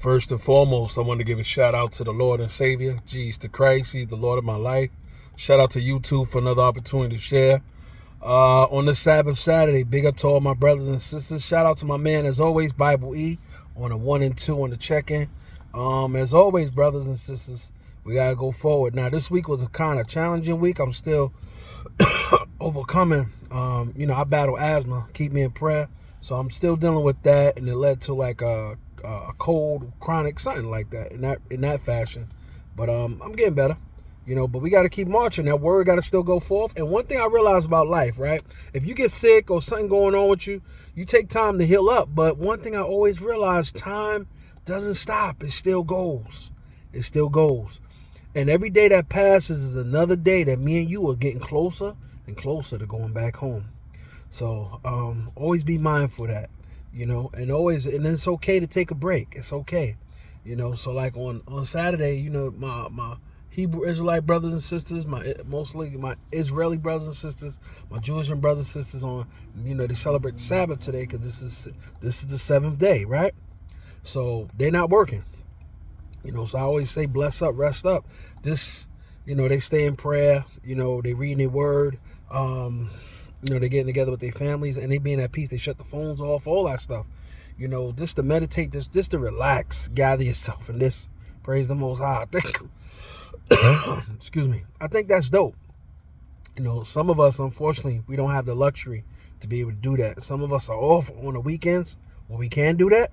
First and foremost, I want to give a shout out to the Lord and Savior, Jesus the Christ. He's the Lord of my life. Shout out to YouTube for another opportunity to share. On this Sabbath Saturday, big up to all my brothers and sisters. Shout out to my man, as always, Bible E, on a 1 and 2 on the check-in. As always, brothers and sisters, we got to go forward. Now, this week was a kind of challenging week. I'm still overcoming. I battle asthma. Keep me in prayer. So I'm still dealing with that, and it led to like a cold, chronic, something like that in that fashion. But I'm getting better, but we got to keep marching. That word got to still go forth. And one thing I realized about life, right? If you get sick or something going on with you, you take time to heal up. But one thing I always realized, time doesn't stop. It still goes. It still goes. And every day that passes is another day that me and you are getting closer and closer to going back home. So always be mindful of that. And it's okay to take a break. It's okay. So like on Saturday, my Hebrew Israelite brothers and sisters, mostly my Israeli brothers and sisters, my Jewish brothers and sisters they celebrate the Sabbath today because this is the seventh day, right? So they're not working. So I always say bless up, rest up. They stay in prayer, they reading their word, they're getting together with their families and they being at peace. They shut the phones off, all that stuff. Just to meditate, just to relax, gather yourself and this. Praise the Most High. Excuse me. I think that's dope. Some of us, unfortunately, we don't have the luxury to be able to do that. Some of us are off on the weekends where we can do that.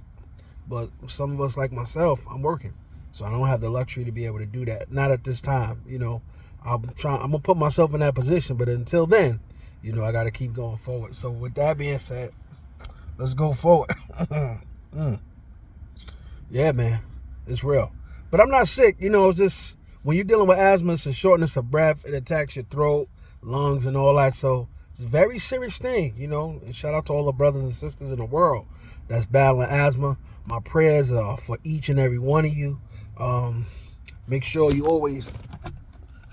But some of us, like myself, I'm working. So I don't have the luxury to be able to do that. Not at this time. I'm going to put myself in that position. But until then, I got to keep going forward. So with that being said, let's go forward. Yeah, man. It's real. But I'm not sick. It's just when you're dealing with asthma, it's a shortness of breath. It attacks your throat, lungs, and all that. So it's a very serious thing, And shout out to all the brothers and sisters in the world that's battling asthma. My prayers are for each and every one of you. Make sure you always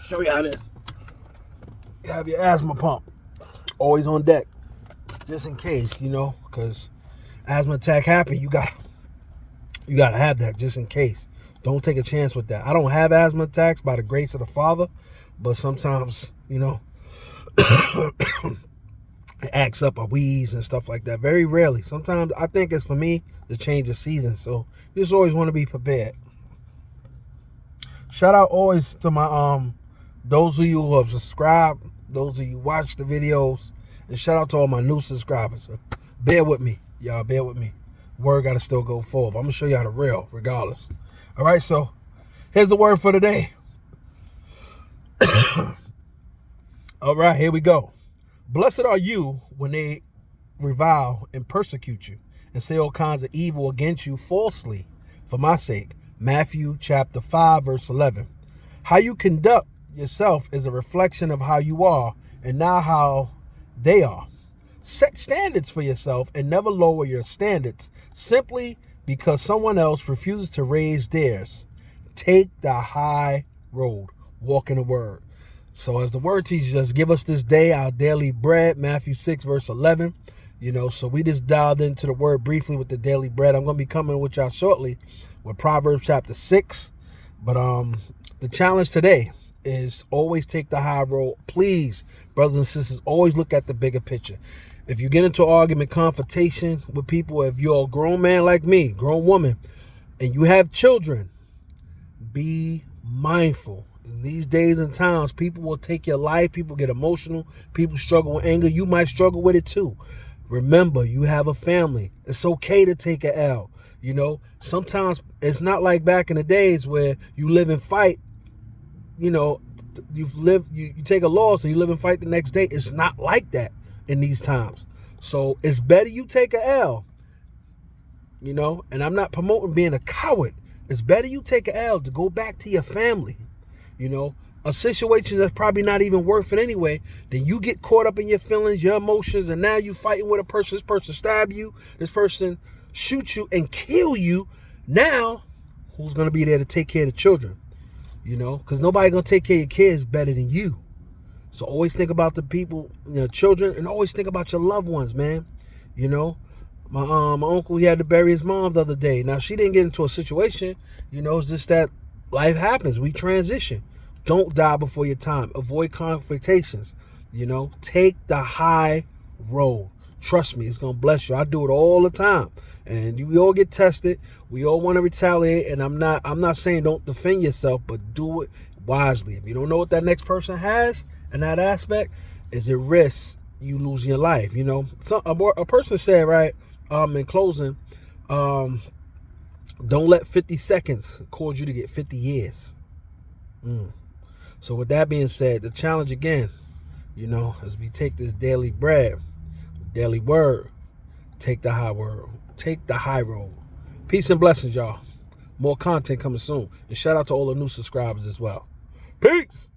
show you how to have your asthma pump always on deck, just in case, because asthma attack happen. You gotta have that just in case. Don't take a chance with that. I don't have asthma attacks by the grace of the Father, but sometimes, it acts up, a wheeze and stuff like that. Very rarely. Sometimes I think it's for me to change the season. So you just always want to be prepared. Shout out always to my those of you who have subscribed, those of you who watch the videos, and shout out to all my new subscribers. Bear with me, y'all. Bear with me. Word got to still go forward. I'm gonna show y'all the real, regardless. All right, so here's the word for today. All right, here we go. Blessed are you when they revile and persecute you and say all kinds of evil against you falsely for my sake. Matthew chapter 5, verse 11. How you conduct yourself is a reflection of how you are and not how they are. Set standards for yourself and never lower your standards simply because someone else refuses to raise theirs. Take the high road. Walk in the word. So as the word teaches us, give us this day our daily bread, Matthew 6, verse 11. So we just dialed into the word briefly with the daily bread. I'm going to be coming with y'all shortly with Proverbs chapter 6. But the challenge today is always take the high road. Please, brothers and sisters, always look at the bigger picture. If you get into an argument, confrontation with people, if you're a grown man like me, grown woman, and you have children, be mindful. In these days and times, people will take your life. People get emotional. People struggle with anger. You might struggle with it too. Remember, you have a family. It's okay to take an L. Sometimes it's not like back in the days where you live and fight. You take a loss and you live and fight the next day. It's not like that in these times. So it's better you take an L. And I'm not promoting being a coward. It's better you take an L to go back to your family. A situation that's probably not even worth it anyway, then you get caught up in your feelings, your emotions, and now you fighting with a person. This person stab you, this person shoot you and kill you. Now, who's going to be there to take care of the children? Because nobody going to take care of your kids better than you. So always think about the people, children, and always think about your loved ones, man. My uncle, he had to bury his mom the other day. Now, she didn't get into a situation. It's just that life happens. We transition. Don't die before your time. Avoid confrontations. Take the high road. Trust me, it's going to bless you. I do it all the time. And we all get tested. We all want to retaliate. And I'm not saying don't defend yourself, but do it wisely. If you don't know what that next person has in that aspect, is it risks you losing your life. A person said, right, in closing, don't let 50 seconds cause you to get 50 years. So with that being said, the challenge again, as we take this daily bread, daily word, take the high word, take the high road. Peace and blessings, y'all. More content coming soon. And shout out to all the new subscribers as well. Peace.